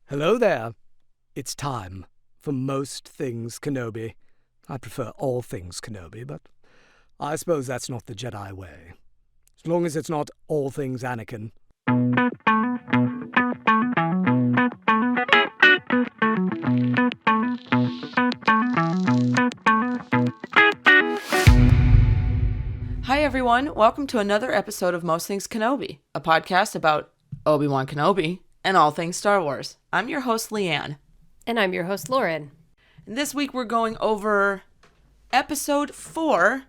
Hello there. It's time for most things Kenobi. I prefer all things Kenobi, but I suppose that's not the Jedi way. As long as it's not all things Anakin. Hi everyone, welcome to another episode of Most Things Kenobi, a podcast about Obi-Wan Kenobi and all things Star Wars. I'm your host, Leanne. And I'm your host, Lauren. And this week we're going over episode 4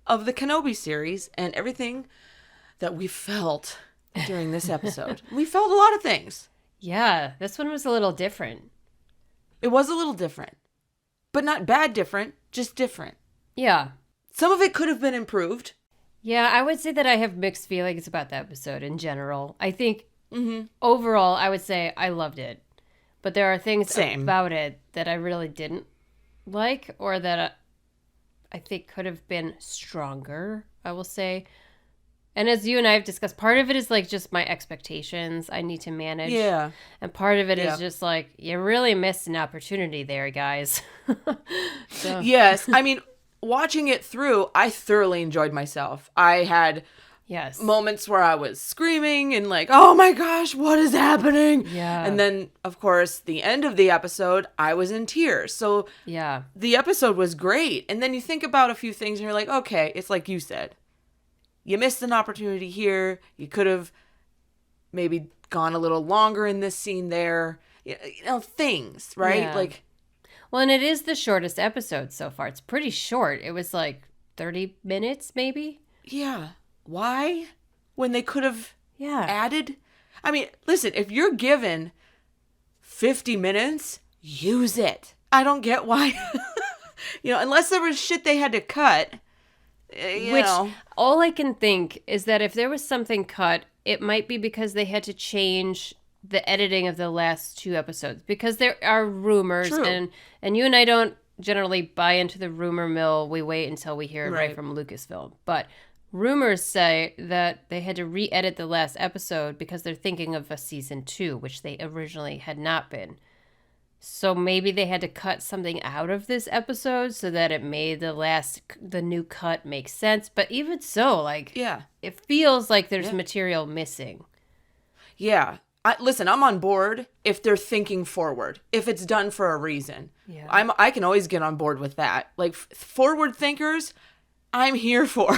of the Kenobi series and everything that we felt during this episode. We felt a lot of things. Yeah, this one was a little different. It was a little different, but not bad different, just different. Yeah. Some of it could have been improved. Yeah, I would say that I have mixed feelings about the episode in general. I think overall, I would say I loved it. But there are things about it that I really didn't like or that I think could have been stronger, I will say. And as you and I have discussed, part of it is like just my expectations I need to manage. Yeah. And part of it is just like, you really missed an opportunity there, guys. So. Yes. I mean, watching it through, I thoroughly enjoyed myself. I had moments where I was screaming and like, oh my gosh, what is happening? Yeah. And then, of course, the end of the episode, I was in tears. So the episode was great. And then you think about a few things and you're like, okay, it's like you said. You missed an opportunity here. You could have maybe gone a little longer in this scene there. You know, things, right? Yeah. Like, well, and it is the shortest episode so far. It's pretty short. It was like 30 minutes, maybe? yeah. Why? When they could have Yeah. added? I mean, listen, if you're given 50 minutes, use it. I don't get why. Unless there was shit they had to cut. All I can think is that if there was something cut, it might be because they had to change the editing of the last 2 episodes. Because there are rumors, True. and you and I don't generally buy into the rumor mill. We wait until we hear it right from Lucasfilm. But rumors say that they had to re-edit the last episode because they're thinking of a season 2, which they originally had not been. So maybe they had to cut something out of this episode so that it made the new cut make sense. But even so, it feels like there's material missing. Yeah. Listen, I'm on board if they're thinking forward, if it's done for a reason. Yeah. I can always get on board with that. Like, forward thinkers, I'm here for.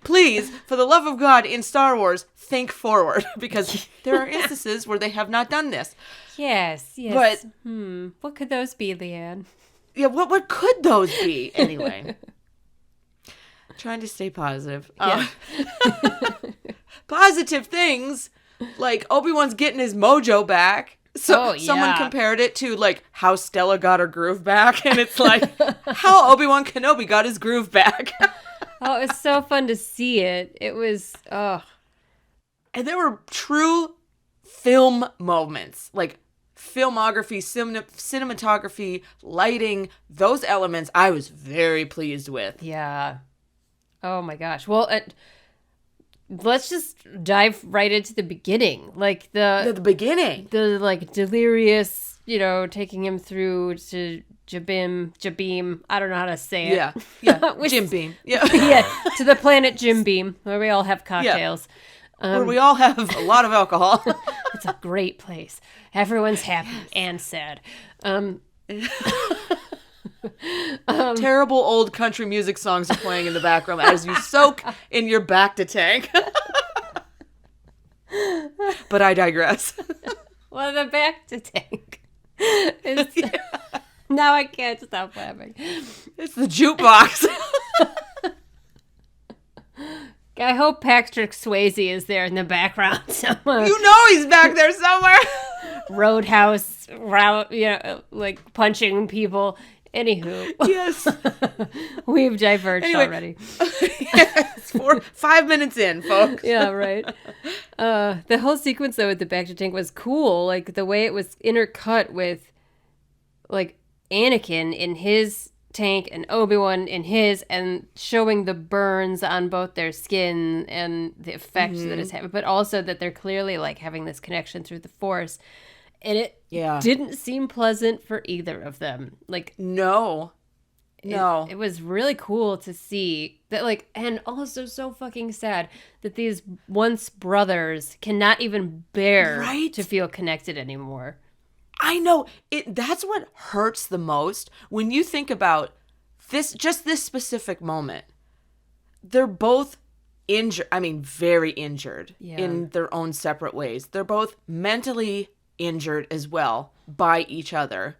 Please, for the love of God, in Star Wars, think forward, because there are instances where they have not done this. Yes. But what could those be, Leanne? yeah, what could those be anyway? Trying to stay positive. Yeah. Positive things, like Obi-Wan's getting his mojo back. So someone yeah. compared it to like how Stella got her groove back, and it's like how Obi-Wan Kenobi got his groove back. Oh, it was so fun to see it. It was, And there were true film moments, like filmography, cinematography, lighting, those elements I was very pleased with. yeah. Oh my gosh. Well, let's just dive right into the beginning. Like The beginning. the like delirious, taking him through to Jabim. I don't know how to say it. Yeah. Jim Beam. Yeah. Yeah, to the planet Jim Beam, where we all have cocktails. Where we all have a lot of alcohol. It's a great place. Everyone's happy and sad. Terrible old country music songs are playing in the background as you soak in your back to tank. But I digress. Well, the back to tank is... Now I can't stop laughing. It's the jukebox. I hope Patrick Swayze is there in the background somewhere. You know he's back there somewhere. Roadhouse, like punching people. Anywho. Yes. We've diverged already. Yes, 5 minutes in, folks. Yeah, right. The whole sequence, though, with the back to tank was cool. Like, the way it was intercut with, like, Anakin in his Tank and Obi-Wan in his, and showing the burns on both their skin and the effect that it's having, but also that they're clearly like having this connection through the Force. And it didn't seem pleasant for either of them. Like, no. It was really cool to see that, like, and also so fucking sad that these once brothers cannot even bear to feel connected anymore. I know. That's what hurts the most when you think about this specific moment. They're both injured. I mean, very injured in their own separate ways. They're both mentally injured as well by each other.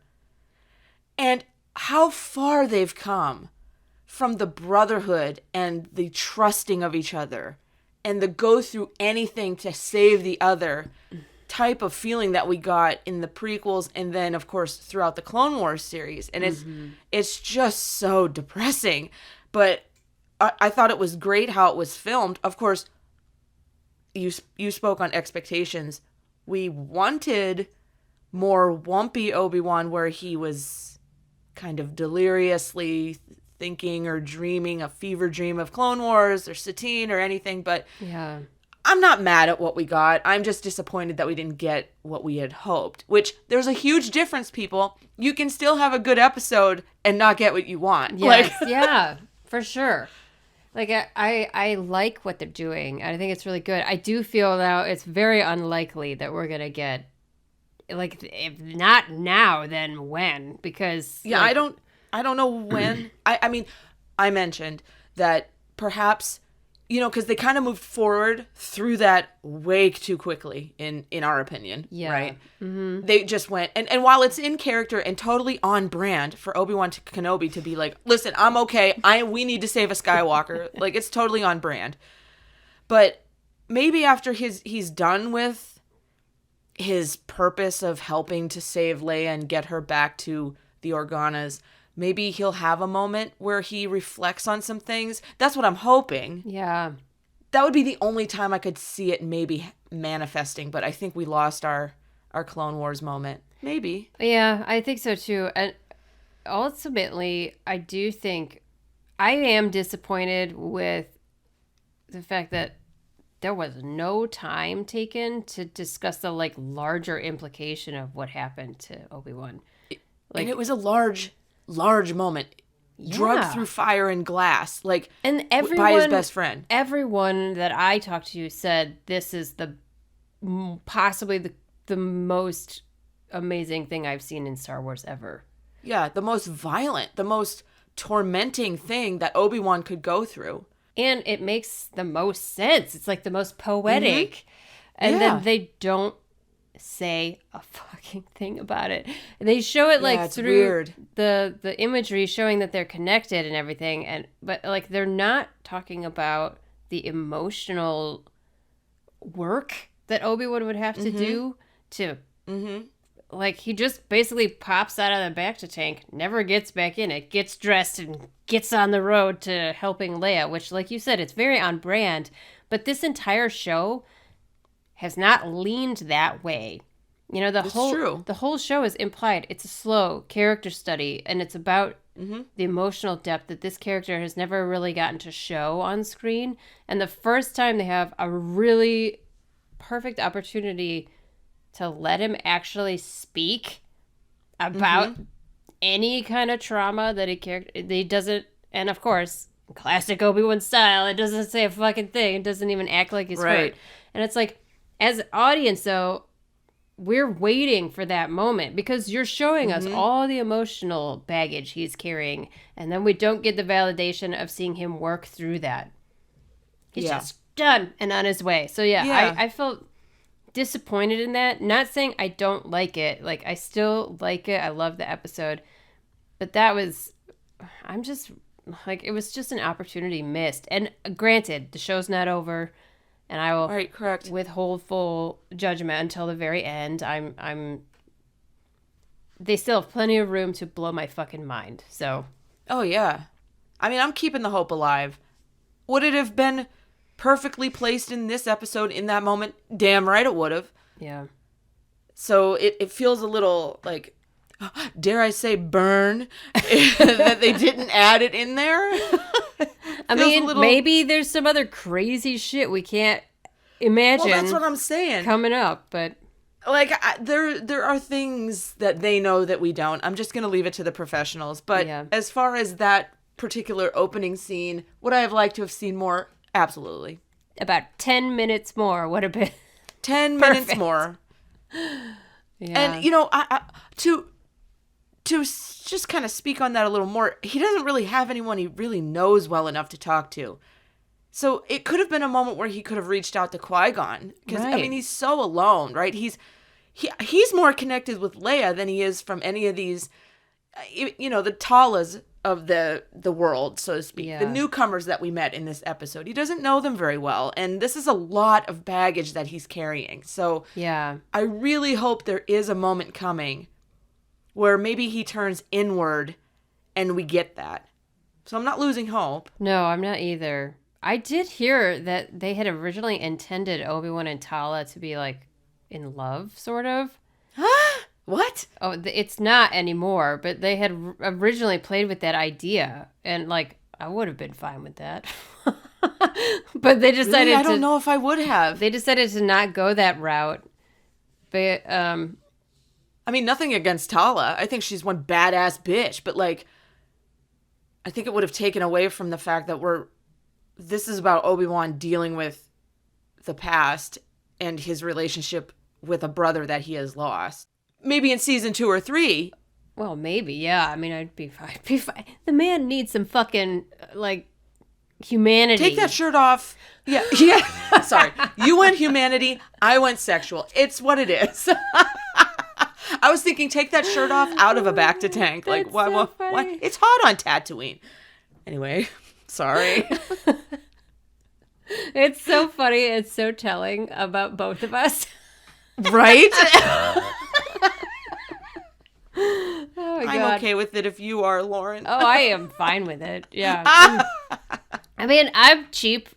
And how far they've come from the brotherhood and the trusting of each other and the go through anything to save the other type of feeling that we got in the prequels and then of course throughout the Clone Wars series. And it's just so depressing. But I thought it was great how it was filmed. Of course, you spoke on expectations. We wanted more wumpy Obi-Wan where he was kind of deliriously thinking or dreaming a fever dream of Clone Wars or Satine or anything, but I'm not mad at what we got. I'm just disappointed that we didn't get what we had hoped, which there's a huge difference, people. You can still have a good episode and not get what you want. Yes, yeah, for sure. Like, I like what they're doing. I think it's really good. I do feel now it's very unlikely that we're going to get, like, if not now, then when? Because yeah, like, I don't know when. I mean, I mentioned that perhaps, you know, because they kind of moved forward through that way too quickly, in our opinion, right? Mm-hmm. They just went, and while it's in character and totally on brand for Obi-Wan Kenobi to be like, listen, I'm okay, we need to save a Skywalker, like, it's totally on brand. But maybe after he's done with his purpose of helping to save Leia and get her back to the Organas, maybe he'll have a moment where he reflects on some things. That's what I'm hoping. Yeah. That would be the only time I could see it maybe manifesting, but I think we lost our Clone Wars moment. Maybe. Yeah, I think so too. And ultimately, I do think I am disappointed with the fact that there was no time taken to discuss the, like, larger implication of what happened to Obi-Wan. Like, and it was a large moment. Drugged through fire and glass, like, and by his best friend. Everyone that I talked to said this is possibly the most amazing thing I've seen in Star Wars ever. Yeah, the most violent, the most tormenting thing that Obi-Wan could go through. And it makes the most sense. It's like the most poetic. Mm-hmm. And then they don't say a fucking thing about it. They show it like through weird. the imagery showing that they're connected and everything, but like they're not talking about the emotional work that Obi-Wan would have to do to like, he just basically pops out of the bacta tank, never gets back in it, gets dressed and gets on the road to helping Leia, which, like you said, it's very on brand. But this entire show has not leaned that way. You know, the whole show is implied. It's a slow character study, and it's about the emotional depth that this character has never really gotten to show on screen. And the first time they have a really perfect opportunity to let him actually speak about any kind of trauma that he doesn't, and of course, classic Obi-Wan style, it doesn't say a fucking thing. It doesn't even act like he's hurt. And it's like, as an audience, though, we're waiting for that moment because you're showing us all the emotional baggage he's carrying, and then we don't get the validation of seeing him work through that. He's just done and on his way. So I felt disappointed in that. Not saying I don't like it. Like, I still like it. I love the episode. But that was, I'm just, like, it was just an opportunity missed. And granted, the show's not over. And I will withhold full judgment until the very end. They still have plenty of room to blow my fucking mind. So. Oh, yeah. I mean, I'm keeping the hope alive. Would it have been perfectly placed in this episode in that moment? Damn right it would have. Yeah. So it feels a little like, dare I say, burn that they didn't add it in there. I mean, maybe there's some other crazy shit we can't imagine. Well, that's what I'm saying. Coming up, but like there are things that they know that we don't. I'm just gonna leave it to the professionals. But as far as that particular opening scene, would I have liked to have seen more? Absolutely. About 10 minutes more would have been 10 minutes more. Yeah. And I to just kind of speak on that a little more, he doesn't really have anyone he really knows well enough to talk to. So it could have been a moment where he could have reached out to Qui-Gon. Because, I mean, he's so alone, right? He's more connected with Leia than he is from any of these, the Talas of the world, so to speak. Yeah. The newcomers that we met in this episode. He doesn't know them very well. And this is a lot of baggage that he's carrying. So I really hope there is a moment coming where maybe he turns inward and we get that. So I'm not losing hope. No, I'm not either. I did hear that they had originally intended Obi-Wan and Tala to be, like, in love, sort of. Huh? What? Oh, it's not anymore, but they had originally played with that idea, and, like, I would have been fine with that. But they decided I don't know if I would have. They decided to not go that route. But, I mean, nothing against Tala. I think she's one badass bitch, but, like, I think it would have taken away from the fact that this is about Obi-Wan dealing with the past and his relationship with a brother that he has lost. Maybe in season 2 or 3. Well, maybe, yeah. I mean, I'd be fine. The man needs some fucking, like, humanity. Take that shirt off. Yeah. Sorry. You went humanity. I went sexual. It's what it is. I was thinking, take that shirt off out of a bacta tank. Like, why? It's hot on Tatooine. Anyway, sorry. It's so funny. It's so telling about both of us. Right? Oh my God. I'm okay with it if you are, Lauren. Oh, I am fine with it. Yeah. I mean, I'm cheap.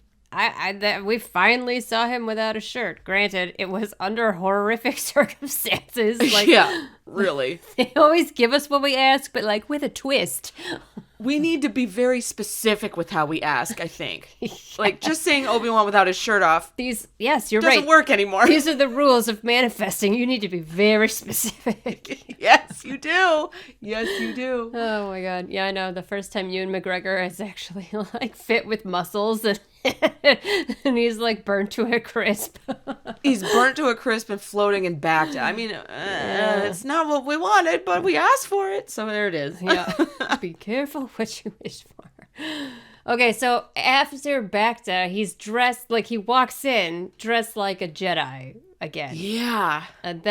We finally saw him without a shirt. Granted, it was under horrific circumstances. Like, yeah, really. They always give us what we ask, but like with a twist. We need to be very specific with how we ask, I think. Like, just saying Obi-Wan without his shirt off. Yes, you're right. Doesn't work anymore. These are the rules of manifesting. You need to be very specific. Yes, you do. Yes, you do. Oh, my God. Yeah, I know. The first time Ewan McGregor is actually, like, fit with muscles and he's, like, burnt to a crisp. He's burnt to a crisp and floating in Bacta. I mean, it's not what we wanted, but we asked for it. So there it is. Yeah. Be careful what you wish for. Okay, so after Bacta, he's dressed like he walks in dressed like a Jedi again. Yeah. And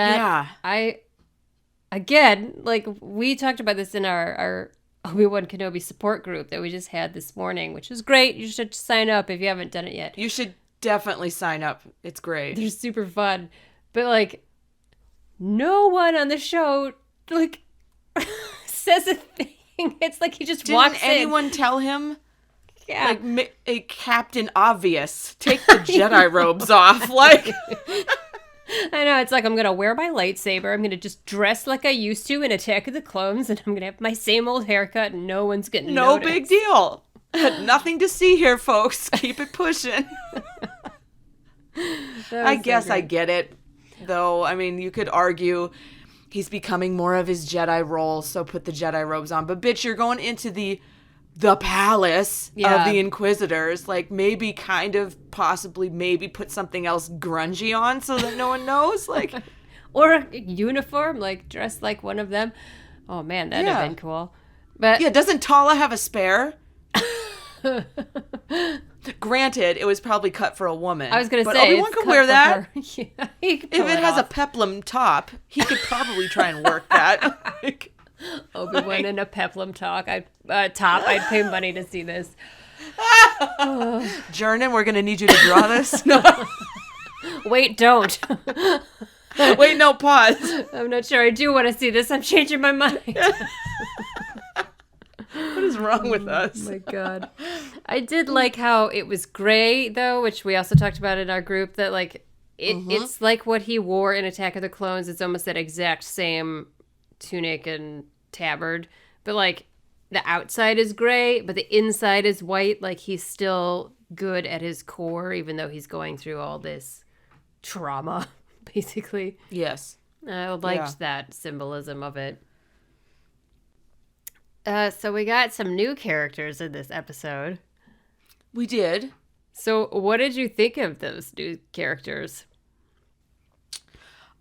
again, like we talked about this in our Obi-Wan Kenobi support group that we just had this morning, which is great. You should sign up if you haven't done it yet. You should definitely sign up. It's great. They're super fun. But like no one on the show like says a thing. It's like he just walks in. Didn't anyone tell him? Yeah. Like a Captain Obvious. Take the Jedi robes off. Like I know. It's like I'm going to wear my lightsaber. I'm going to just dress like I used to in Attack of the Clones. And I'm going to have my same old haircut and no one's going to notice. No big deal. Nothing to see here, folks. Keep it pushing. I guess I get it. Though, I mean, you could argue he's becoming more of his Jedi role, so put the Jedi robes on. But bitch, you're going into the palace of the Inquisitors. Like, maybe possibly put something else grungy on so that no one knows. Like, or a uniform, like dressed like one of them. Oh man, that'd have been cool. But yeah, doesn't Tala have a spare? Granted, it was probably cut for a woman. I was going to say, Obi-Wan could wear that. Yeah, if it has a peplum top, he could probably try and work that. Like, Obi-Wan in a peplum top. I'd pay money to see this. Jernan, we're going to need you to draw this. No. Wait, don't. Wait, no, pause. I'm not sure I do want to see this. I'm changing my mind. What is wrong with us? Oh my God. I did like how it was gray, though, which we also talked about in our group, that like it's like what he wore in Attack of the Clones. It's almost that exact same tunic and tabard, but like the outside is gray, but the inside is white. Like he's still good at his core, even though he's going through all this trauma, basically. Yes. I liked that symbolism of it. So we got some new characters in this episode. We did. So what did you think of those new characters?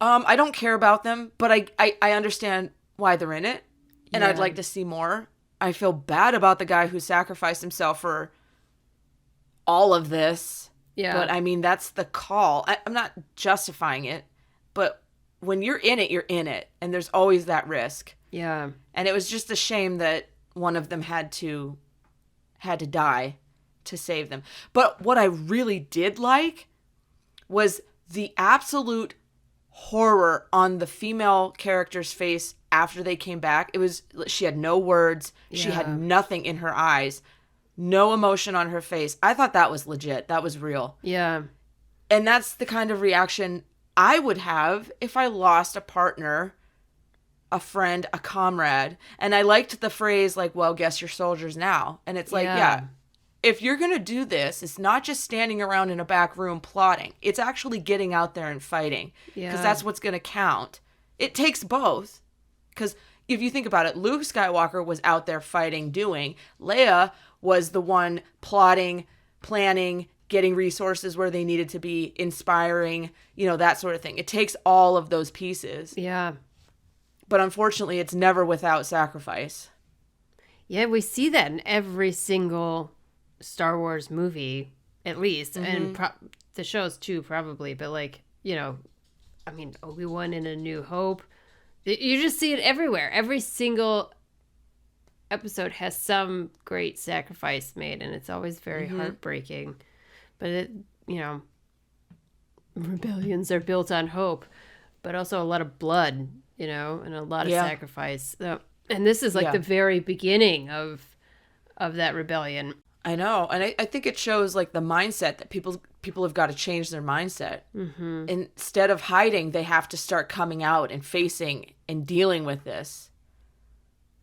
I don't care about them, but I understand why they're in it, and I'd like to see more. I feel bad about the guy who sacrificed himself for all of this. Yeah. But I mean, that's the call. I'm not justifying it, but when you're in it, you're in it, and there's always that risk. Yeah. And it was just a shame that one of them had to die to save them. But what I really did like was the absolute horror on the female character's face after they came back. She had no words. Yeah. She had nothing in her eyes. No emotion on her face. I thought that was legit. That was real. Yeah. And that's the kind of reaction I would have if I lost a partner, a friend, a comrade. And I liked the phrase like, well, guess your soldiers now. And it's like, yeah, if you're going to do this, it's not just standing around in a back room plotting. It's actually getting out there and fighting. Because that's what's going to count. It takes both. Because if you think about it, Luke Skywalker was out there fighting, doing. Leia was the one plotting, planning, getting resources where they needed to be, inspiring, that sort of thing. It takes all of those pieces. Yeah. But unfortunately, it's never without sacrifice. Yeah, we see that in every single Star Wars movie, at least. Mm-hmm. And the shows too, probably. But Obi-Wan in A New Hope. You just see it everywhere. Every single episode has some great sacrifice made, and it's always very heartbreaking. But rebellions are built on hope, but also a lot of blood, and a lot of sacrifice. So, and this is like the very beginning of that rebellion. I know, and I think it shows like the mindset that people have got to change their mindset. Mm-hmm. Instead of hiding, they have to start coming out and facing and dealing with this.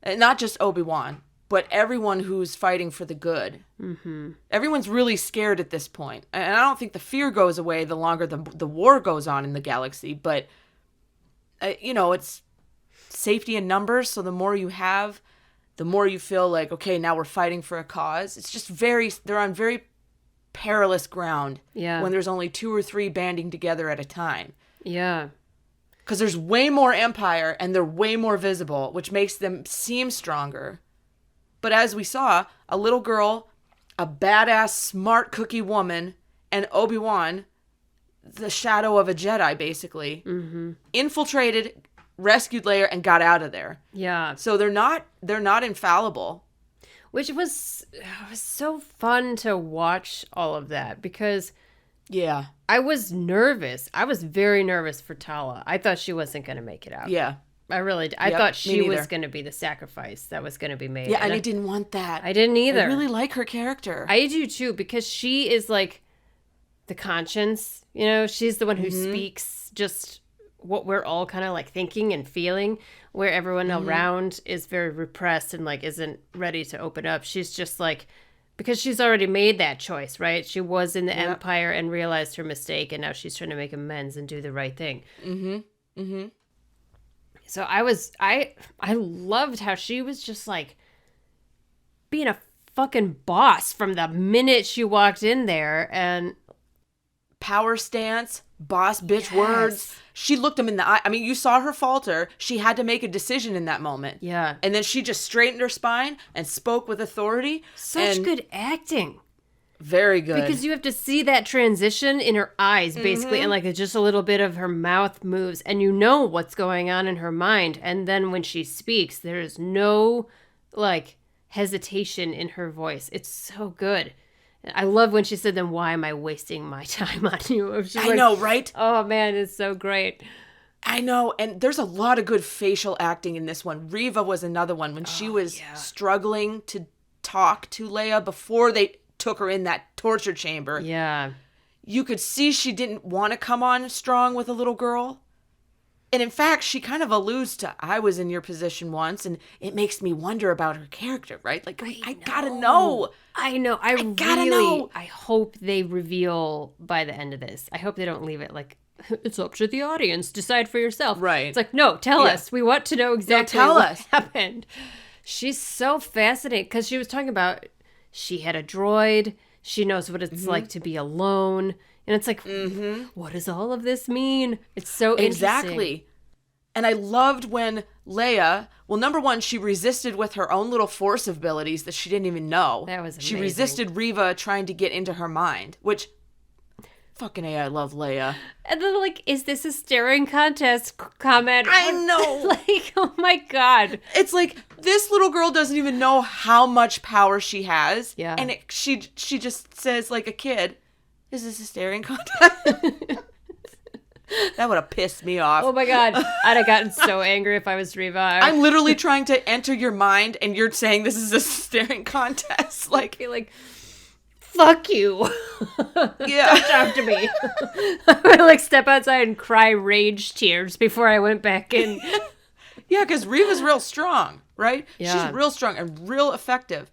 And not just Obi-Wan, but everyone who's fighting for the good. Mm-hmm. Everyone's really scared at this point. And I don't think the fear goes away the longer the war goes on in the galaxy. But, it's safety in numbers. So the more you have, the more you feel like, okay, now we're fighting for a cause. It's just they're on very perilous ground when there's only 2 or 3 banding together at a time. Yeah. Because there's way more Empire and they're way more visible, which makes them seem stronger. But as we saw, a little girl, a badass, smart cookie woman, and Obi-Wan, the shadow of a Jedi, basically, infiltrated, rescued Leia, and got out of there. Yeah. So they're not infallible. Which was so fun to watch all of that because I was nervous. I was very nervous for Tala. I thought she wasn't going to make it out. Yeah. I really did. I thought she was going to be the sacrifice that was going to be made. Yeah, and I didn't want that. I didn't either. I really like her character. I do too, because she is like the conscience. She's the one who speaks just what we're all kind of like thinking and feeling, where everyone around is very repressed and like isn't ready to open up. She's just like, because she's already made that choice, right? She was in the Empire and realized her mistake, and now she's trying to make amends and do the right thing. Mm-hmm. Mm-hmm. So I loved how she was just like being a fucking boss from the minute she walked in there, and power stance, boss bitch words. She looked him in the eye. I mean, you saw her falter. She had to make a decision in that moment. Yeah. And then she just straightened her spine and spoke with authority. Such good acting. Very good. Because you have to see that transition in her eyes, basically, and like just a little bit of her mouth moves, and you know what's going on in her mind. And then when she speaks, there is no like hesitation in her voice. It's so good. I love when she said, then why am I wasting my time on you? I know, right? Oh, man, it's so great. I know. And there's a lot of good facial acting in this one. Reva was another one when she was struggling to talk to Leia before they took her in that torture chamber. Yeah. You could see she didn't want to come on strong with a little girl. And in fact, she kind of alludes to, I was in your position once, and it makes me wonder about her character, right? Like, I gotta know. I know. I gotta know. I hope they reveal by the end of this. I hope they don't leave it like, it's up to the audience. Decide for yourself. Right. It's like, no, tell us. We want to know exactly what happened. She's so fascinating because she was talking about she had a droid. She knows what it's like to be alone. And it's like, what does all of this mean? It's so interesting. Exactly. And I loved when Leia, well, number one, she resisted with her own little force abilities that she didn't even know. That was amazing. She resisted Reva trying to get into her mind, which, fucking A, I love Leia. And then, like, is this a staring contest comment? I know. Like, oh my God. It's like, this little girl doesn't even know how much power she has. Yeah. And she just says, like a kid, is this a staring contest? That would have pissed me off. Oh my God. I'd have gotten so angry if I was Reva. I'm literally trying to enter your mind and you're saying this is a staring contest. Like, fuck you. Yeah. Don't talk to me. I would like step outside and cry rage tears before I went back in. Yeah, because Reva's real strong, right? Yeah. She's real strong and real effective.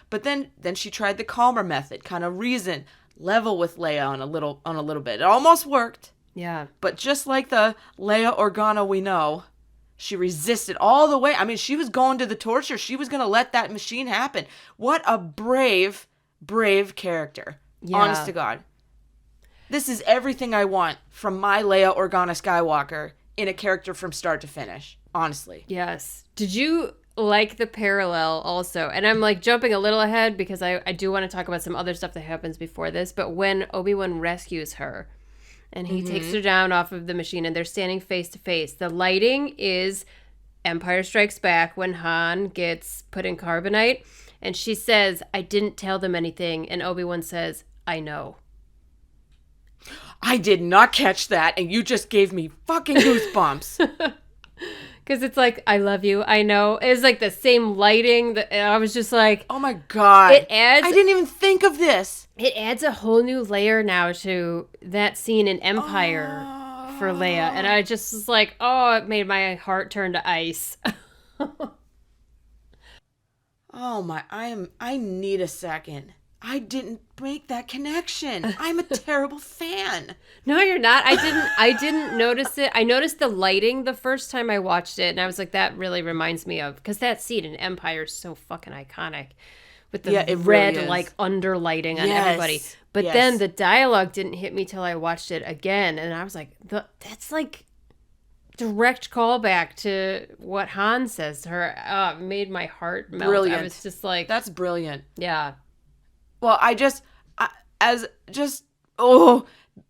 But then she tried the calmer method, kind of reason, level with Leia on a little bit. It almost worked. Yeah. But just like the Leia Organa we know, she resisted all the way. I mean, she was going to the torture. She was going to let that machine happen. What a brave character. Yeah. Honest to God. This is everything I want from my Leia Organa Skywalker in a character from start to finish. Honestly. Yes. Did you like the parallel also? And I'm like jumping a little ahead because I do want to talk about some other stuff that happens before this. But when Obi-Wan rescues her and he takes her down off of the machine and they're standing face to face, the lighting is Empire Strikes Back when Han gets put in carbonite. And she says, I didn't tell them anything. And Obi-Wan says, I know. I did not catch that. And you just gave me fucking goosebumps. Because it's like, I love you. I know. It's like the same lighting. I was just like, oh my God. It adds. I didn't even think of this. It adds a whole new layer now to that scene in Empire for Leia. And I just was like, oh, it made my heart turn to ice. Oh my, I need a second. I didn't make that connection. I'm a terrible fan. No, you're not. I didn't notice it. I noticed the lighting the first time I watched it, and I was like, that really reminds me of, because that scene in Empire is so fucking iconic with the red really like underlighting on everybody. But then the dialogue didn't hit me till I watched it again, and I was like, that's like direct callback to what Han says to her. It made my heart melt. Brilliant. I was just like, that's brilliant. Yeah. Well,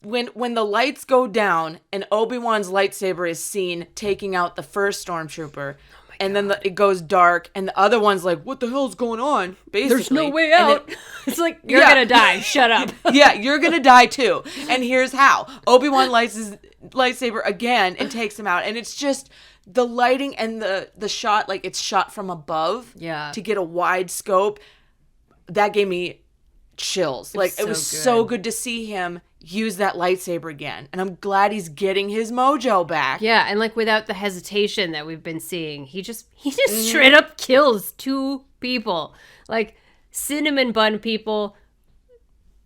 when the lights go down and Obi-Wan's lightsaber is seen taking out the first stormtrooper, and then it goes dark, and the other one's like, what the hell's going on? Basically. There's no way out. It's like, you're going to die. Shut up. Yeah, you're going to die too. And here's how. Obi-Wan lights his lightsaber again and takes him out. And it's just the lighting and the shot, like it's shot from above to get a wide scope. That gave me chills. It was so good to see him use that lightsaber again, and I'm glad he's getting his mojo back. Yeah, and like without the hesitation that we've been seeing, he just straight up kills two people, like cinnamon bun people.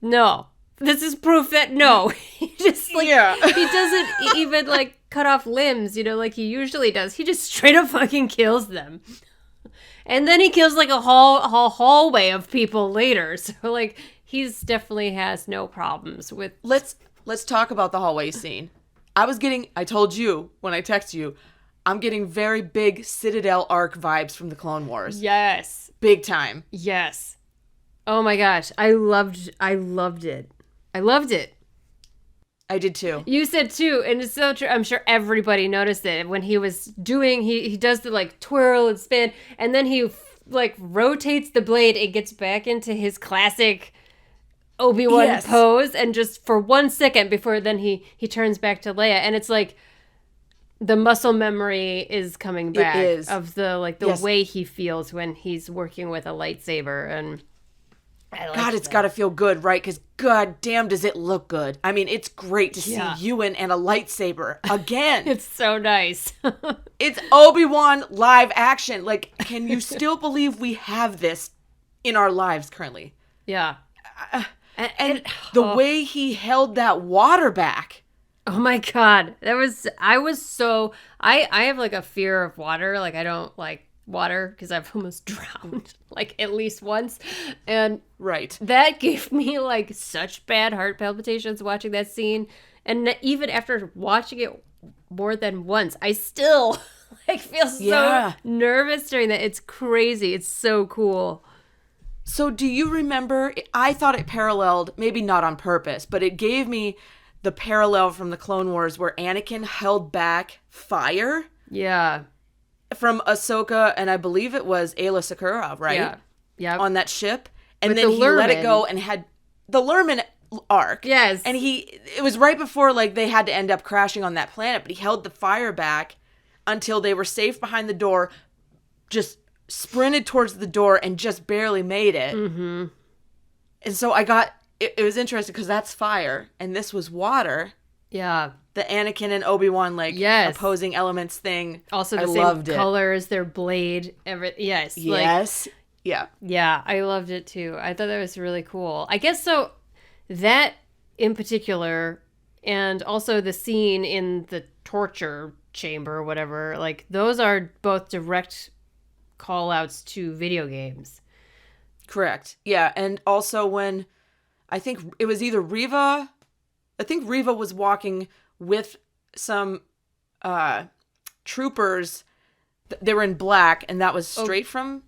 No, this is proof that no, he just he doesn't even like cut off limbs, like he usually does. He just straight up fucking kills them. And then he kills like a hallway of people later. So like he's definitely has no problems with. Let's talk about the hallway scene. I told you when I texted you, I'm getting very big Citadel arc vibes from the Clone Wars. Yes. Big time. Yes. Oh my gosh. I loved it. I loved it. I did too. You said too, and it's so true. I'm sure everybody noticed it when he was doing. He does the like twirl and spin, and then he like rotates the blade. It gets back into his classic Obi-Wan pose, and just for 1 second before then he turns back to Leia, and it's like the muscle memory is coming back of the way he feels when he's working with a lightsaber, and God, it's got to feel good, right? Because god damn, does it look good. I mean, it's great to see Ewan and a lightsaber again. It's so nice. It's Obi-Wan live action. Like, can you still believe we have this in our lives currently? Yeah. And the way he held that water back. Oh my God. I have like a fear of water. Like, I don't like water because I've almost drowned like at least once. And that gave me like such bad heart palpitations watching that scene. And even after watching it more than once, I still like feel so nervous during that. It's crazy. It's so cool. So do you remember, I thought it paralleled, maybe not on purpose, but it gave me the parallel from the Clone Wars where Anakin held back fire. Yeah. From Ahsoka, and I believe it was Aayla Secura, right? Yeah. Yeah. On that ship. And then he let it go and had the Lurman arc. Yes. And it was right before like they had to end up crashing on that planet, but he held the fire back until they were safe behind the door, just sprinted towards the door and just barely made it. Mm-hmm. And so it was interesting because that's fire and this was water. Yeah. The Anakin and Obi-Wan opposing elements thing. Also the same color as their blade. Yes. Yes. Yeah. Yeah, I loved it too. I thought that was really cool. I guess so that in particular, and also the scene in the torture chamber or whatever, like those are both direct call outs to video games. Correct. Yeah. And also when I think it was either Reva was walking with some troopers. They were in black, and that was straight from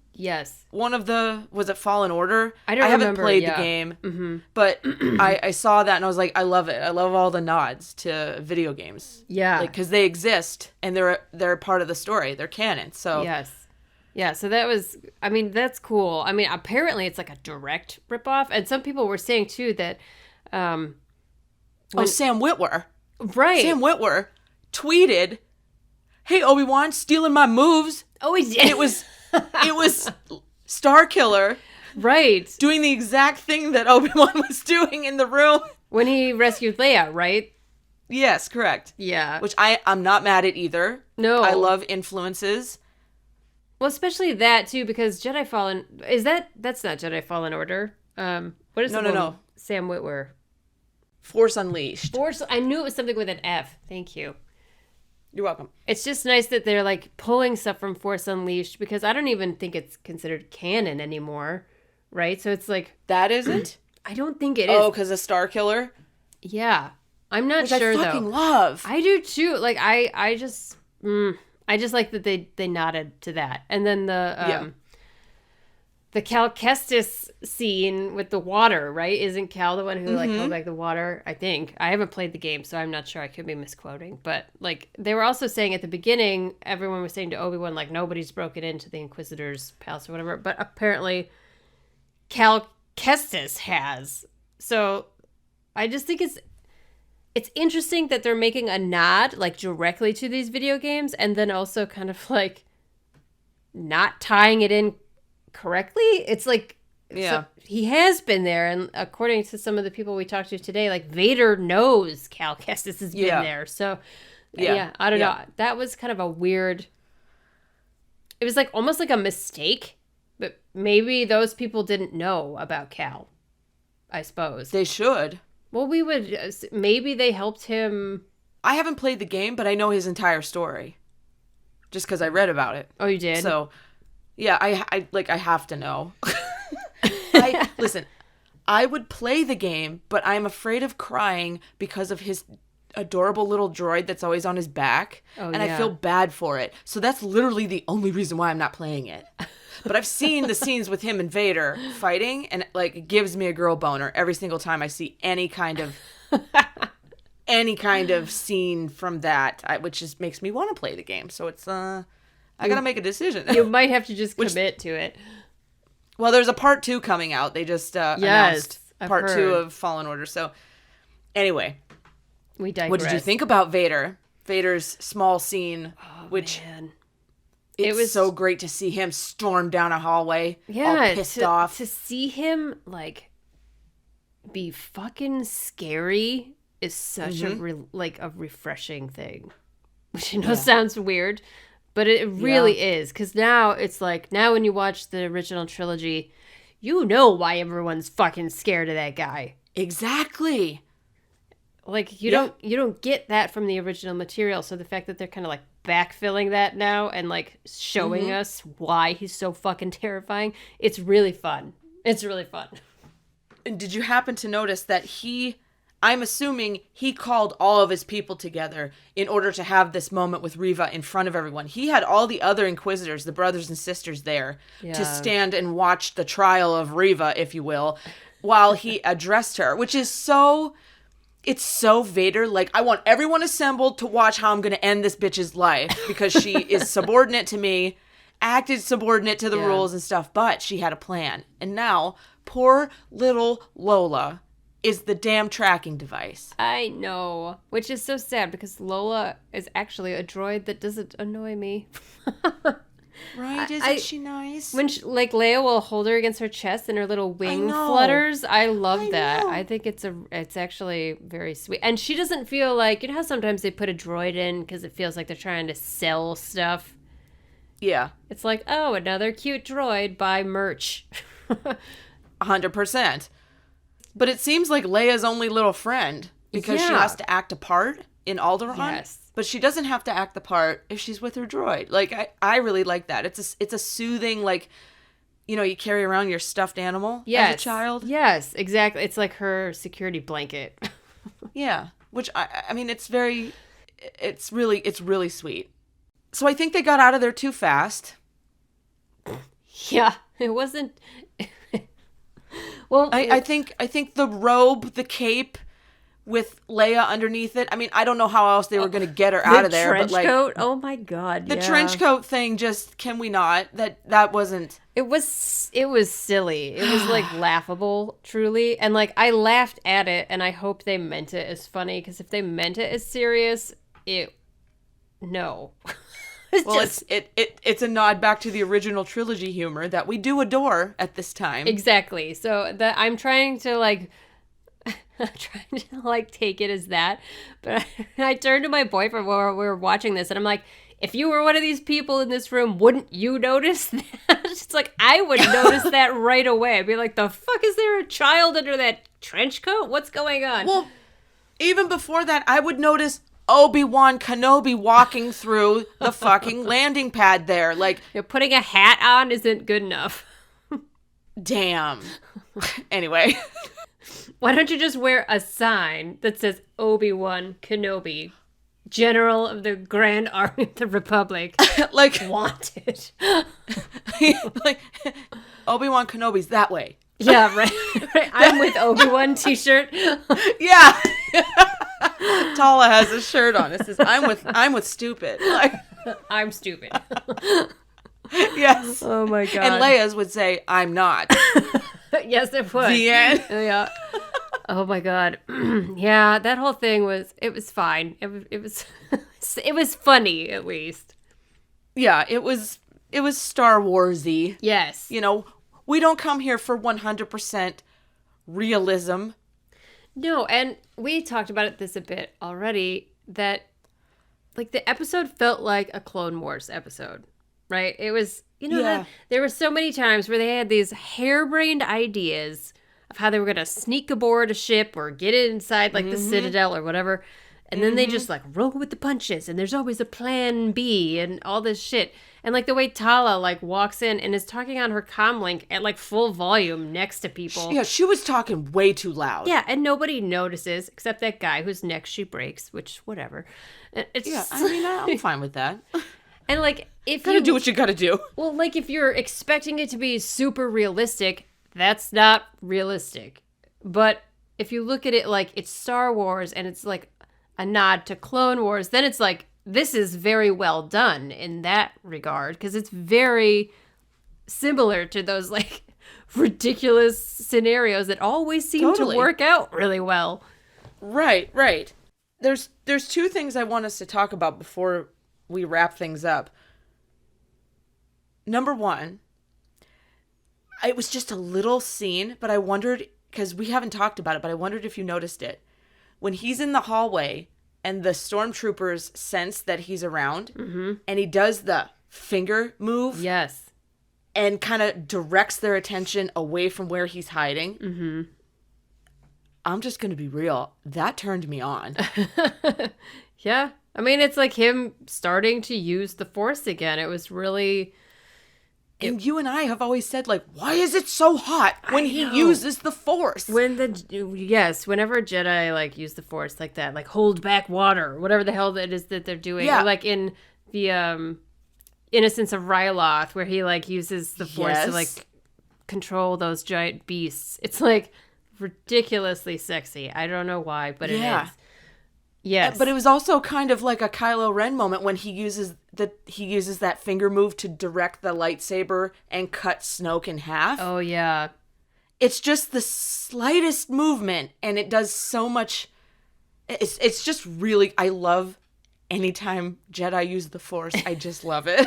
one of was it Fallen Order? I haven't played the game, but I saw that and I was like, I love it. I love all the nods to video games. Yeah, like because they exist and they're part of the story. They're canon. So yeah. So that was, I mean, that's cool. I mean, apparently it's like a direct ripoff, and some people were saying too that. Sam Witwer. Right. Sam Witwer tweeted, "Hey, Obi-Wan, stealing my moves." Oh, he did. And it was Starkiller. Right. Doing the exact thing that Obi-Wan was doing in the room. When he rescued Leia, right? Yes, correct. Yeah. Which I'm not mad at either. No. I love influences. Well, especially that, too, because Jedi Fallen... That's not Jedi Fallen Order. What is No. Sam Witwer. Force Unleashed. I knew it was something with an F. Thank you. You're welcome. It's just nice that they're like pulling stuff from Force Unleashed because I don't even think it's considered canon anymore, right? So it's like... That isn't? I don't think it is. Oh, because of Starkiller? Yeah. I'm not sure, though. I fucking love. I do, too. Like, I just like that they nodded to that. And then the Cal Kestis scene with the water, right? Isn't Cal the one who like held back the water? I think. I haven't played the game, so I'm not sure. I could be misquoting. But like they were also saying at the beginning, everyone was saying to Obi-Wan, like, nobody's broken into the Inquisitor's palace or whatever. But apparently Cal Kestis has. So I just think it's interesting that they're making a nod like directly to these video games and then also kind of like not tying it in correctly. It's like so he has been there, and according to some of the people we talked to today, like Vader knows Cal Kestis has been there. So I don't know. That was kind of a weird. It was like almost like a mistake, but maybe those people didn't know about Cal. I suppose they should. Well, maybe they helped him. I haven't played the game, but I know his entire story, just because I read about it. Oh, you did? So. Yeah, I have to know. Listen, I would play the game, but I'm afraid of crying because of his adorable little droid that's always on his back. Oh, and I feel bad for it. So that's literally the only reason why I'm not playing it. But I've seen the scenes with him and Vader fighting, and like it gives me a girl boner every single time I see any kind of scene from that, which just makes me want to play the game. So it's I gotta make a decision. You might have to just commit to it. Well, there's a part 2 coming out. They just announced part 2 of Fallen Order. So, anyway, we digress. What did you think about Vader? Vader's small scene, which man. it was so great to see him storm down a hallway, all pissed off. To see him, like, be fucking scary is such a refreshing thing. Which I know sounds weird, but it really is. Because now it's like, now when you watch the original trilogy, you know why everyone's fucking scared of that guy. Exactly. Like, you don't get that from the original material. So the fact that they're kind of like backfilling that now and like showing us why he's so fucking terrifying, it's really fun. It's really fun. And did you happen to notice that I'm assuming he called all of his people together in order to have this moment with Reva in front of everyone. He had all the other Inquisitors, the brothers and sisters there to stand and watch the trial of Reva, if you will, while he addressed her, which is it's so Vader. Like, I want everyone assembled to watch how I'm going to end this bitch's life because she is subordinate to me, acted subordinate to the rules and stuff, but she had a plan. And now, poor little Lola is the damn tracking device. I know, which is so sad because Lola is actually a droid that doesn't annoy me. Right? Isn't she nice? When Leia will hold her against her chest and her little wing flutters, I love that. I think it's actually very sweet. And she doesn't feel like, you know how sometimes they put a droid in because it feels like they're trying to sell stuff? Yeah. It's like, oh, another cute droid, buy merch. 100%. But it seems like Leia's only little friend because she has to act a part in Alderaan. Yes. But she doesn't have to act the part if she's with her droid. Like, I really like that. It's a soothing, like, you know, you carry around your stuffed animal as a child. Yes, exactly. It's like her security blanket. Yeah. Which, I mean, it's really sweet. So I think they got out of there too fast. Yeah, it wasn't... Well, I think the robe, the cape with Leia underneath it. I mean, I don't know how else they were going to get her out of there. The trench but coat? Oh my God. The trench coat thing, just, can we not? That wasn't... It was silly. It was like laughable, truly. And like, I laughed at it and I hope they meant it as funny because if they meant it as serious, no. It's a nod back to the original trilogy humor that we do adore at this time. Exactly. So I'm trying to take it as that. But I turned to my boyfriend while we were watching this and I'm like, if you were one of these people in this room, wouldn't you notice that? It's like, I would notice that right away. I'd be like, the fuck, is there a child under that trench coat? What's going on? Well, even before that, I would notice Obi-Wan Kenobi walking through the fucking landing pad there. Like, putting a hat on isn't good enough. Damn. Anyway. Why don't you just wear a sign that says Obi-Wan Kenobi, General of the Grand Army of the Republic, like wanted. Like, Obi-Wan Kenobi's that way. Yeah, right. I'm with Obi-Wan t-shirt. Yeah. Tala has a shirt on. It says, I'm with stupid. Like, I'm stupid. Yes. Oh my God. And Leia's would say, I'm not. Yes, it would. The end. Yeah. Oh my God. Yeah, that whole thing was fine. It was funny, at least. Yeah, it was Star Wars-y. Yes. You know, we don't come here for 100% realism. No, and we talked about this a bit already, that like the episode felt like a Clone Wars episode, right? It was, that there were so many times where they had these harebrained ideas of how they were going to sneak aboard a ship or get inside like the Citadel or whatever. And then they just like roll with the punches and there's always a plan B and all this shit. And like the way Tala like walks in and is talking on her comlink at like full volume next to people. Yeah, she was talking way too loud. Yeah, and nobody notices except that guy whose neck she breaks, which whatever. It's I mean, I'm fine with that. And like if you gotta do what you gotta do. Well, like if you're expecting it to be super realistic, that's not realistic. But if you look at it like it's Star Wars and it's like a nod to Clone Wars, then it's like, this is very well done in that regard, because it's very similar to those like ridiculous scenarios that always seem to work out really well. Right. There's two things I want us to talk about before we wrap things up. number one, it was just a little scene, but I wondered, because we haven't talked about it, but I wondered if you noticed it. When he's in the hallway and the stormtroopers sense that he's around, and he does the finger move. Yes. And kind of directs their attention away from where he's hiding. Mm-hmm. I'm just going to be real. That turned me on. Yeah. I mean, it's like him starting to use the Force again. It was really... And you and I have always said, like, why is it so hot when he uses the Force? Whenever a Jedi, like, use the Force like that, like, hold back water, whatever the hell it is that they're doing. Yeah. Or, like, in the Innocence of Ryloth, where he, like, uses the Force to, like, control those giant beasts. It's, like, ridiculously sexy. I don't know why, but it is. Yes. But it was also kind of like a Kylo Ren moment when he uses that finger move to direct the lightsaber and cut Snoke in half. Oh, yeah. It's just the slightest movement, and it does so much. It's just really, I love anytime Jedi use the Force. I just love it.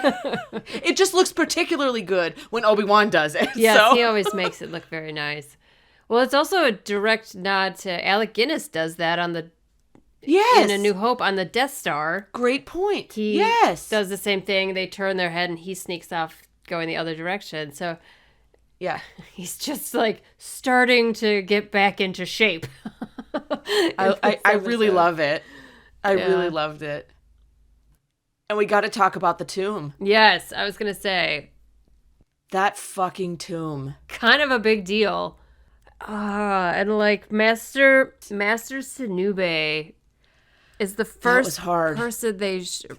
It just looks particularly good when Obi-Wan does it. Yes, so. He always makes it look very nice. Well, it's also a direct nod to Alec Guinness does that on the in A New Hope on the Death Star. Great point. He does the same thing. They turn their head and he sneaks off going the other direction. So yeah, he's just like starting to get back into shape. I really love it. I really loved it. And we got to talk about the tomb. Yes, I was going to say. That fucking tomb. Kind of a big deal. And like Master Sinube is the first person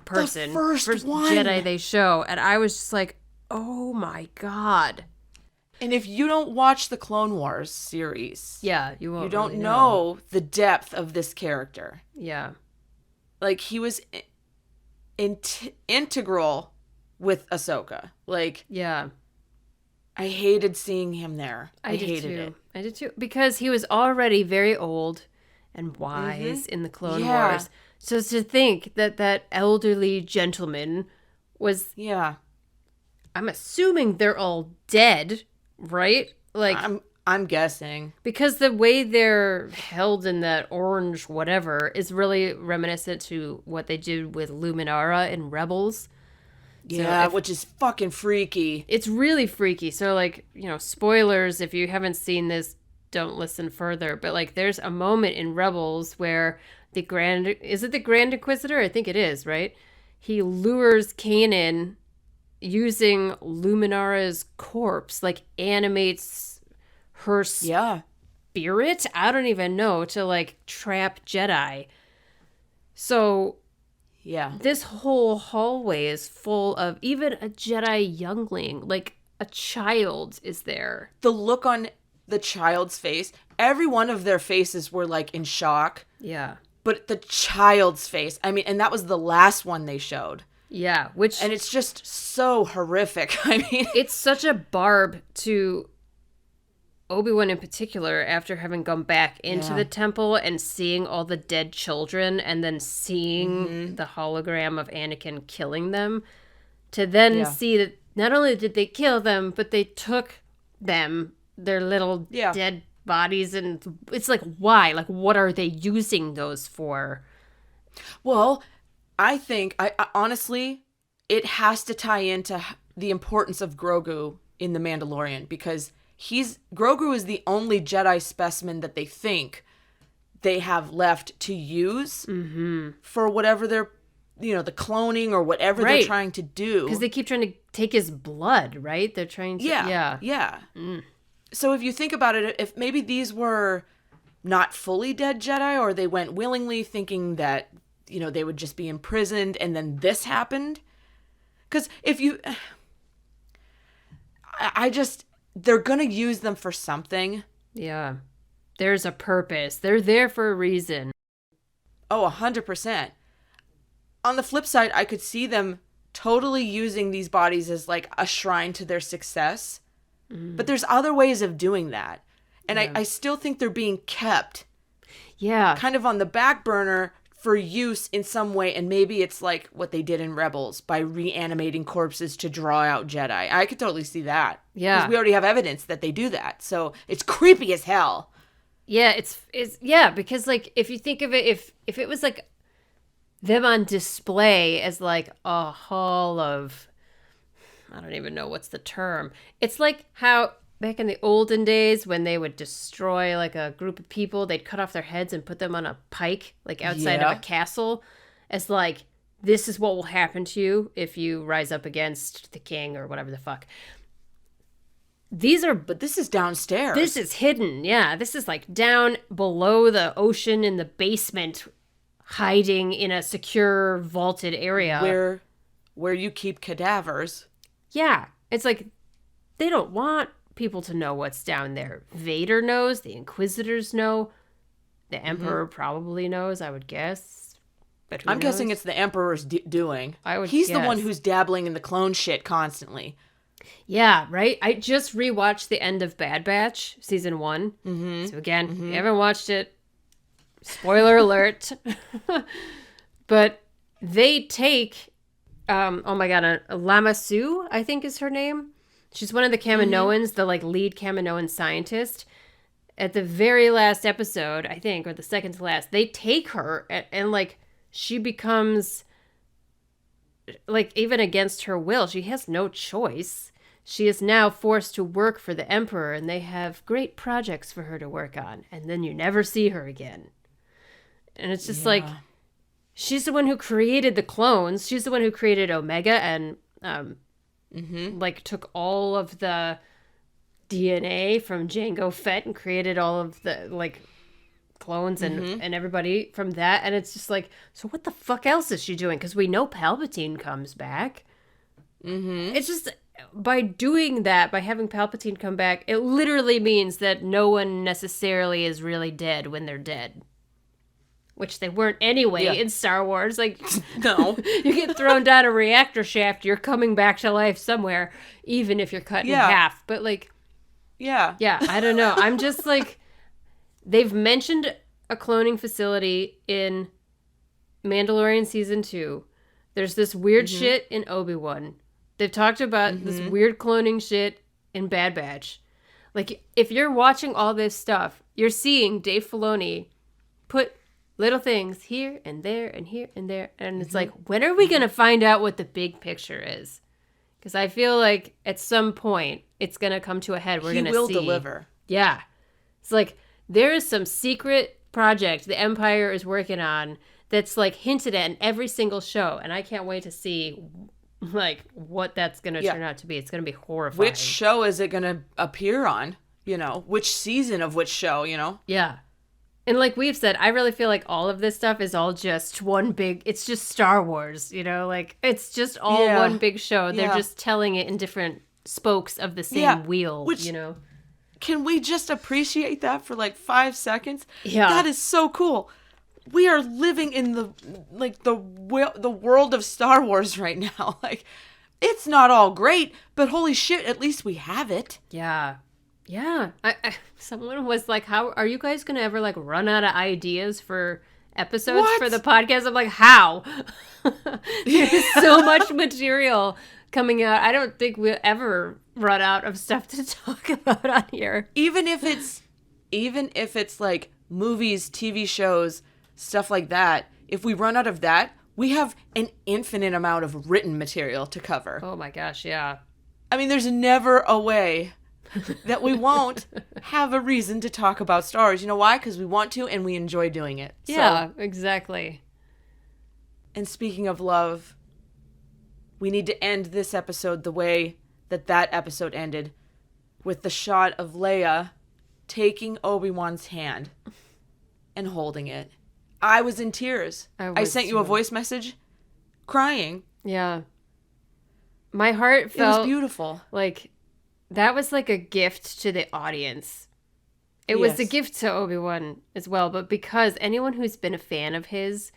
first Jedi they show, and I was just like, oh my god. And if you don't watch the Clone Wars series, you won't. You don't really know the depth of this character. Yeah, like he was integral with Ahsoka. Like, yeah. I hated seeing him there. I hated it. I did too. Because he was already very old and wise in the Clone Wars. So to think that elderly gentleman was... Yeah. I'm assuming they're all dead, right? Like I'm guessing. Because the way they're held in that orange whatever is really reminiscent to what they did with Luminara in Rebels. Yeah, which is fucking freaky. It's really freaky. So, like, spoilers, if you haven't seen this, don't listen further. But, like, there's a moment in Rebels where is it the Grand Inquisitor? I think it is, right? He lures Kanan using Luminara's corpse, like, animates her spirit? I don't even know, to, like, trap Jedi. So... Yeah. This whole hallway is full of even a Jedi youngling, like a child is there. The look on the child's face, every one of their faces were like in shock. Yeah. But the child's face, I mean, and that was the last one they showed. Yeah, and it's just so horrific. I mean, it's such a barb to Obi-Wan in particular, after having gone back into the temple and seeing all the dead children and then seeing the hologram of Anakin killing them, to then see that not only did they kill them, but they took their little dead bodies, and it's like, why? Like, what are they using those for? Well, I think, I honestly, it has to tie into the importance of Grogu in The Mandalorian, because Grogu is the only Jedi specimen that they think they have left to use for whatever they're, the cloning or whatever they're trying to do. Because they keep trying to take his blood, right? They're trying to... Yeah. So if you think about it, if maybe these were not fully dead Jedi, or they went willingly thinking that, they would just be imprisoned and then this happened. Because if you... They're going to use them for something. Yeah. There's a purpose. They're there for a reason. Oh, 100%. On the flip side, I could see them totally using these bodies as like a shrine to their success. But there's other ways of doing that. And I still think they're being kept. Yeah. Kind of on the back burner for use in some way, and maybe it's like what they did in Rebels by reanimating corpses to draw out Jedi. I could totally see that. Yeah. Because we already have evidence that they do that. So it's creepy as hell. Yeah, it's because like if you think of it, if it was like them on display as like a hall of, I don't even know what's the term. It's like how back in the olden days when they would destroy like a group of people, they'd cut off their heads and put them on a pike like outside of a castle as like, this is what will happen to you if you rise up against the king or whatever the fuck. But this is downstairs. This is hidden. Yeah, this is like down below the ocean in the basement, hiding in a secure vaulted area where you keep cadavers. Yeah, it's like they don't want people to know what's down there. Vader knows, the Inquisitors know, the Emperor probably knows, I would guess. But I'm guessing it's the Emperor's doing. He's the one who's dabbling in the clone shit constantly. Yeah, right? I just rewatched the end of Bad Batch, season 1. Mm-hmm. So again, if you haven't watched it, spoiler alert. But they take, oh my god, Lama Su, I think is her name. She's one of the Kaminoans, the like lead Kaminoan scientist. At the very last episode, I think, or the second to last, they take her and like she becomes like even against her will. She has no choice. She is now forced to work for the Emperor, and they have great projects for her to work on. And then you never see her again. And it's just like, she's the one who created the clones. She's the one who created Omega and like took all of the DNA from Jango Fett and created all of the like clones and everybody from that. And it's just like, so what the fuck else is she doing? Because we know Palpatine comes back. It's just, by doing that, by having Palpatine come back, it literally means that no one necessarily is really dead when they're dead. Which they weren't anyway in Star Wars. Like, no. You get thrown down a reactor shaft, you're coming back to life somewhere, even if you're cut in half. But, like, yeah, I don't know. I'm just, like, they've mentioned a cloning facility in Mandalorian Season 2. There's this weird shit in Obi-Wan. They've talked about this weird cloning shit in Bad Batch. Like, if you're watching all this stuff, you're seeing Dave Filoni put little things here and there and here and there. And it's like, when are we going to find out what the big picture is? Because I feel like at some point it's going to come to a head. We're going to see. He will deliver. Yeah. It's like, there is some secret project the Empire is working on that's like hinted at in every single show. And I can't wait to see like what that's going to turn out to be. It's going to be horrifying. Which show is it going to appear on? You know, which season of which show, you know? Yeah. And like we've said, I really feel like all of this stuff is all just one big, it's just Star Wars, you know, like it's just all one big show. They're just telling it in different spokes of the same wheel, you know. Can we just appreciate that for like 5 seconds? Yeah. That is so cool. We are living in the world of Star Wars right now. Like, it's not all great, but holy shit, at least we have it. Yeah. Yeah. Someone was like, how are you guys going to ever like run out of ideas for episodes for the podcast? I'm like, how? There's so much material coming out. I don't think we'll ever run out of stuff to talk about on here. Even if it's like movies, TV shows, stuff like that, if we run out of that, we have an infinite amount of written material to cover. Oh my gosh, yeah. I mean, there's never a way that we won't have a reason to talk about Star Wars. You know why? Because we want to and we enjoy doing it. Yeah, exactly. And speaking of love, we need to end this episode the way that episode ended, with the shot of Leia taking Obi-Wan's hand and holding it. I was in tears. I sent you a voice message crying. Yeah. My heart felt... It was beautiful. Like, that was like a gift to the audience. It was a gift to Obi-Wan as well, but because anyone who's been a fan of his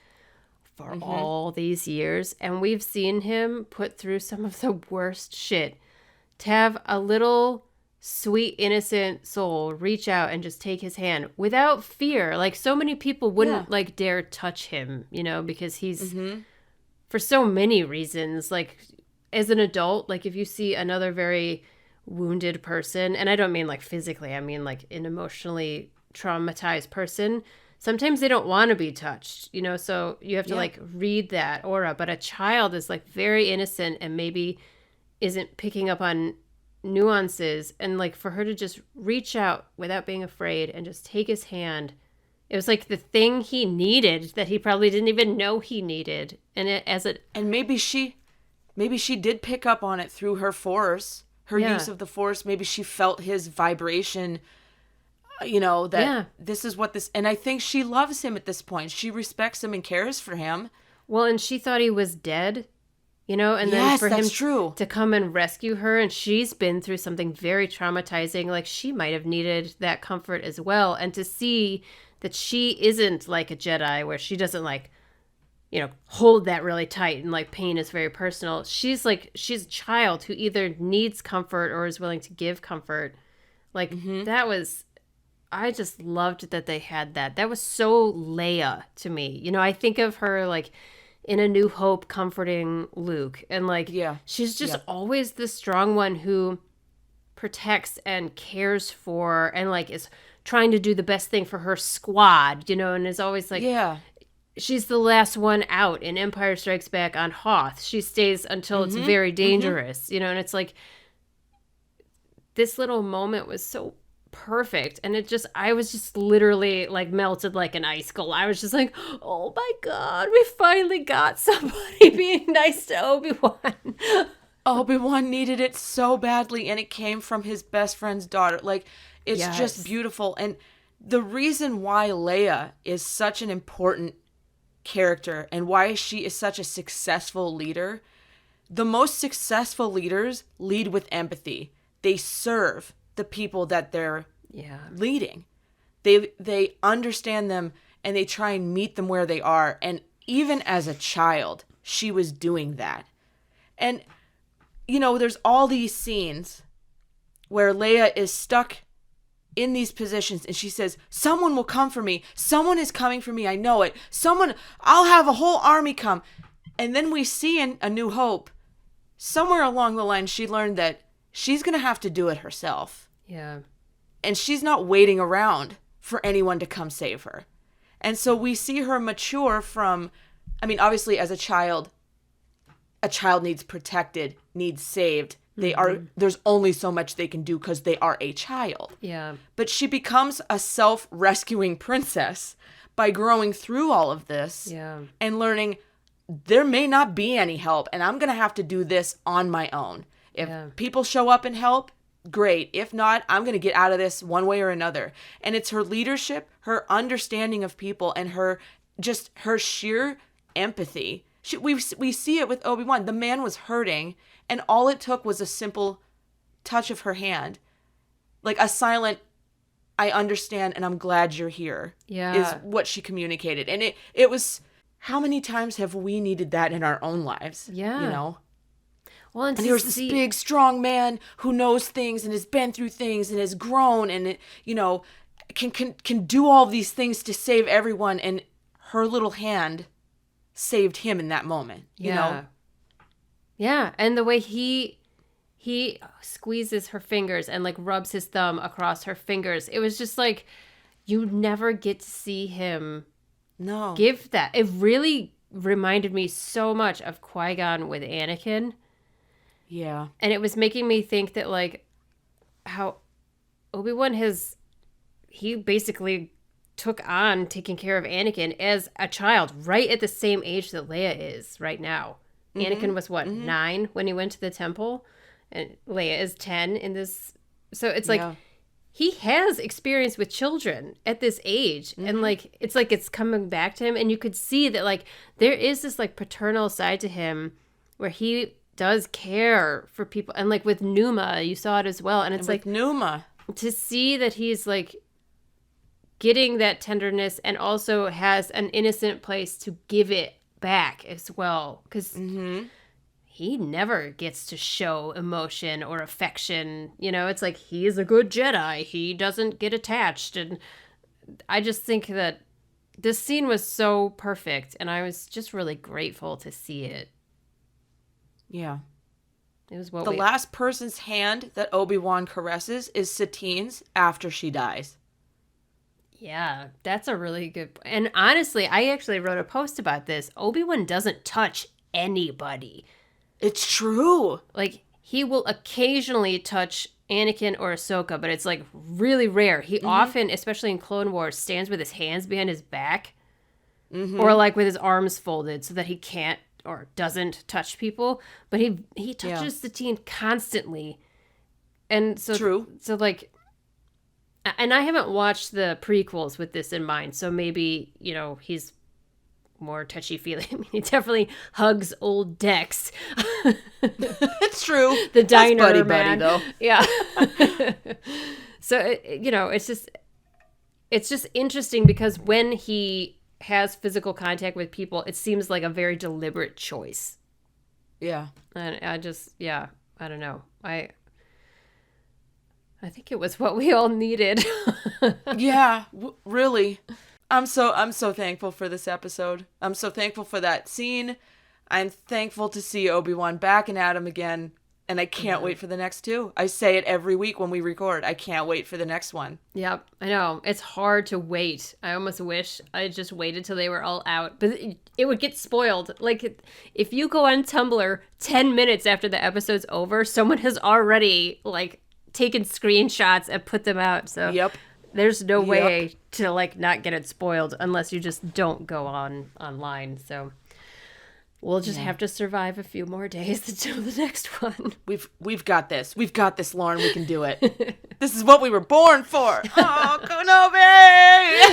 for all these years, and we've seen him put through some of the worst shit, to have a little sweet, innocent soul reach out and just take his hand without fear. Like, so many people wouldn't like dare touch him, you know, because he's for so many reasons, like as an adult, like if you see another very wounded person, and I don't mean like physically, I mean like an emotionally traumatized person, sometimes they don't want to be touched, you know, so you have to like read that aura. But a child is like very innocent and maybe isn't picking up on nuances, and like for her to just reach out without being afraid and just take his hand, it was like the thing he needed that he probably didn't even know he needed. And maybe she did pick up on it through her force, her use of the force. Maybe she felt his vibration, you know, that this is what this, and I think she loves him at this point. She respects him and cares for him. Well, and she thought he was dead, you know, and then for him to come and rescue her, and she's been through something very traumatizing. Like, she might have needed that comfort as well. And to see that she isn't like a Jedi where she doesn't like, you know, hold that really tight and like pain is very personal. She's a child who either needs comfort or is willing to give comfort. Like that was, I just loved that they had that. That was so Leia to me. You know, I think of her like in A New Hope comforting Luke, and like she's just always the strong one who protects and cares for and like is trying to do the best thing for her squad, you know, and is always like she's the last one out in Empire Strikes Back on Hoth. She stays until it's very dangerous, you know, and it's like this little moment was so perfect. And I was just literally like melted like an icicle. I was just like, oh my God, we finally got somebody being nice to Obi-Wan. Obi-Wan needed it so badly, and it came from his best friend's daughter. Like, it's just beautiful. And the reason why Leia is such an important character and why she is such a successful leader, the most successful leaders lead with empathy. They serve the people that they're leading. They understand them, and they try and meet them where they are. And even as a child, she was doing that. And, you know, there's all these scenes where Leia is stuck in these positions, and she says, someone will come for me. Someone is coming for me. I know it. I'll have a whole army come. And then we see in A New Hope, somewhere along the line, she learned that she's going to have to do it herself. Yeah. And she's not waiting around for anyone to come save her. And so we see her mature from, I mean, obviously as a child needs protected, needs saved. There's only so much they can do because they are a child. Yeah. But she becomes a self-rescuing princess by growing through all of this and learning there may not be any help, and I'm going to have to do this on my own. If people show up and help, great. If not, I'm going to get out of this one way or another. And it's her leadership, her understanding of people, and her sheer empathy. We see it with Obi-Wan. The man was hurting, and all it took was a simple touch of her hand. Like a silent, I understand and I'm glad you're here, is what she communicated. And it was, how many times have we needed that in our own lives? Yeah. You know? Well, and here's this big, strong man who knows things and has been through things and has grown and, you know, can do all these things to save everyone. And her little hand saved him in that moment, you know? Yeah, and the way he squeezes her fingers and like rubs his thumb across her fingers, it was just like you never get to see him give that. It really reminded me so much of Qui-Gon with Anakin. Yeah. And it was making me think that like how Obi-Wan he basically took on taking care of Anakin as a child right at the same age that Leia is right now. Anakin was 9 when he went to the temple, and Leia is 10 in this. So it's like he has experience with children at this age, and like it's coming back to him, and you could see that like there is this like paternal side to him where he does care for people, and like with Numa, you saw it as well, and it's like Numa to see that he's like getting that tenderness and also has an innocent place to give it back as well, because he never gets to show emotion or affection. It's like, he is a good Jedi. He doesn't get attached. And I just think that this scene was so perfect, and I was just really grateful to see it. Yeah. It was what the last person's hand that Obi-Wan caresses is Satine's after she dies. Yeah, that's a really good... And honestly, I actually wrote a post about this. Obi-Wan doesn't touch anybody. It's true. Like, he will occasionally touch Anakin or Ahsoka, but it's like really rare. He often, especially in Clone Wars, stands with his hands behind his back or like with his arms folded so that he can't or doesn't touch people. But he touches Satine constantly. And so, true. So like, and I haven't watched the prequels with this in mind, so maybe, he's more touchy-feely. I mean, he definitely hugs old Dex. It's true. The diner That's man. buddy, though. Yeah. So, it's just interesting because when he has physical contact with people, it seems like a very deliberate choice. Yeah. And I don't know. I think it was what we all needed. Yeah, really. I'm so thankful for this episode. I'm so thankful for that scene. I'm thankful to see Obi-Wan back in Adam again, and I can't wait for the next two. I say it every week when we record. I can't wait for the next one. Yep, I know. It's hard to wait. I almost wish I just waited till they were all out, but it would get spoiled. Like, if you go on Tumblr 10 minutes after the episode's over, someone has already, like, taken screenshots and put them out. So yep. There's no way to like not get it spoiled unless you just don't go online. So we'll just have to survive a few more days until the next one. We've got this. We've got this, Lauren. We can do it. This is what we were born for. Oh, Kenobi!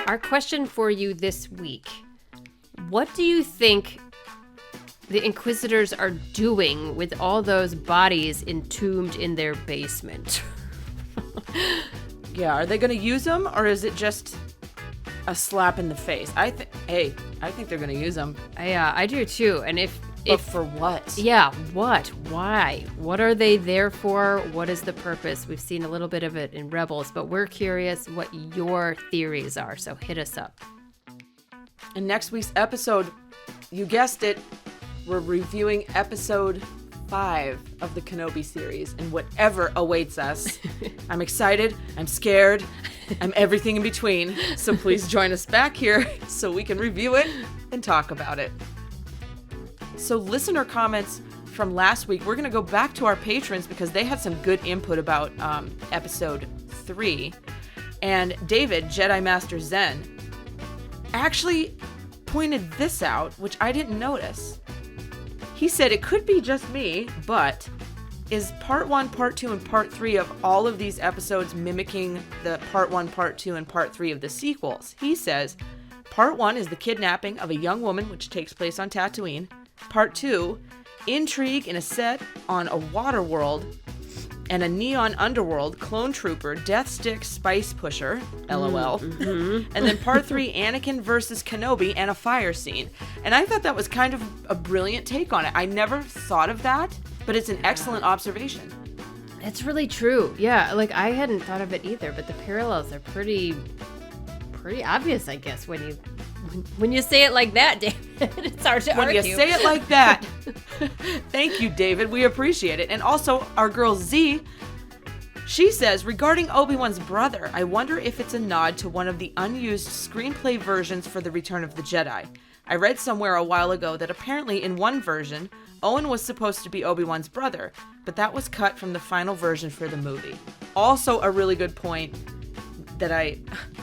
Our question for you this week: what do you think the Inquisitors are doing with all those bodies entombed in their basement? Yeah, are they going to use them, or is it just a slap in the face? I think they're going to use them. Yeah, I do too. And if for what? Yeah, what? Why? What are they there for? What is the purpose? We've seen a little bit of it in Rebels, but we're curious what your theories are, so hit us up. In next week's episode, you guessed it, we're reviewing episode 5 of the Kenobi series, and whatever awaits us. I'm excited, I'm scared, I'm everything in between. So please join us back here so we can review it and talk about it. So listener comments from last week, we're going to go back to our patrons because they had some good input about episode 3. And David, Jedi Master Zen, actually pointed this out, which I didn't notice. He said it could be just me, but is part 1, part 2, and part 3 of all of these episodes mimicking the part 1, part 2, and part 3 of the sequels? He says, part 1 is the kidnapping of a young woman, which takes place on Tatooine. Part 2, intrigue in a set on a water world and a neon underworld, clone trooper, death stick spice pusher, LOL. Mm-hmm. And then part 3, Anakin versus Kenobi and a fire scene. And I thought that was kind of a brilliant take on it. I never thought of that, but it's an excellent observation. It's really true. Yeah, like I hadn't thought of it either, but the parallels are pretty obvious, I guess, when you say it like that, David. It's hard to argue. When you say it like that. Thank you, David. We appreciate it. And also, our girl Z, she says, regarding Obi-Wan's brother, I wonder if it's a nod to one of the unused screenplay versions for The Return of the Jedi. I read somewhere a while ago that apparently in one version, Owen was supposed to be Obi-Wan's brother, but that was cut from the final version for the movie. Also a really good point that I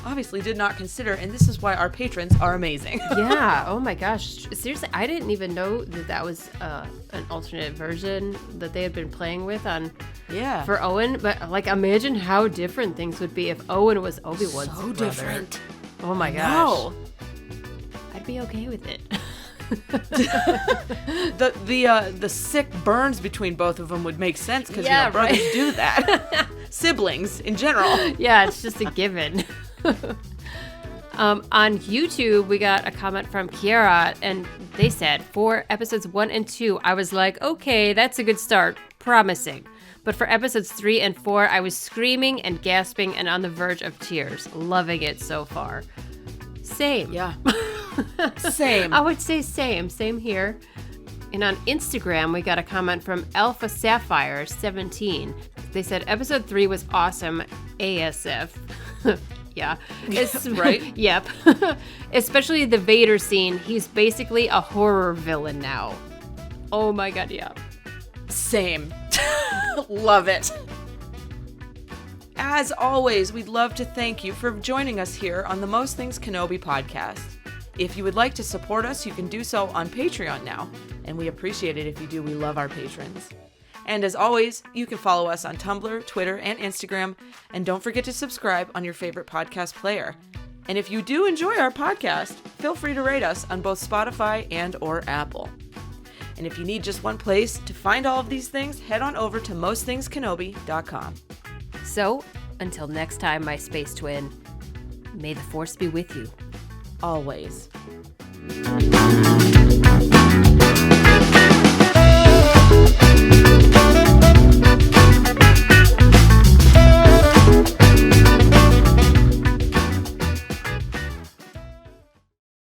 obviously did not consider, and this is why our patrons are amazing. Yeah, oh my gosh. Seriously, I didn't even know that was an alternate version that they had been playing with for Owen, but like imagine how different things would be if Owen was Obi-Wan's brother. So different. Oh my gosh. No. I'd be okay with it. The sick burns between both of them would make sense because brothers do that. Siblings in general. Yeah, it's just a given. On YouTube, we got a comment from Kiara, and they said, for episodes 1 and 2, I was like, okay, that's a good start. Promising. But for episodes 3 and 4, I was screaming and gasping and on the verge of tears. Loving it so far. Same. Yeah. Same. I would say same. Same here. And on Instagram, we got a comment from Alpha Sapphire 17. They said, episode 3 was awesome. ASF. Yeah. Right? Yep. Especially the Vader scene. He's basically a horror villain now. Oh my god, yeah. Same. Love it. As always, we'd love to thank you for joining us here on the Most Things Kenobi podcast. If you would like to support us, you can do so on Patreon now, and we appreciate it if you do. We love our patrons. And as always, you can follow us on Tumblr, Twitter, and Instagram, and don't forget to subscribe on your favorite podcast player. And if you do enjoy our podcast, feel free to rate us on both Spotify and or Apple. And if you need just one place to find all of these things, head on over to mostthinkskenobi.com. So, until next time, my space twin, may the Force be with you. Always.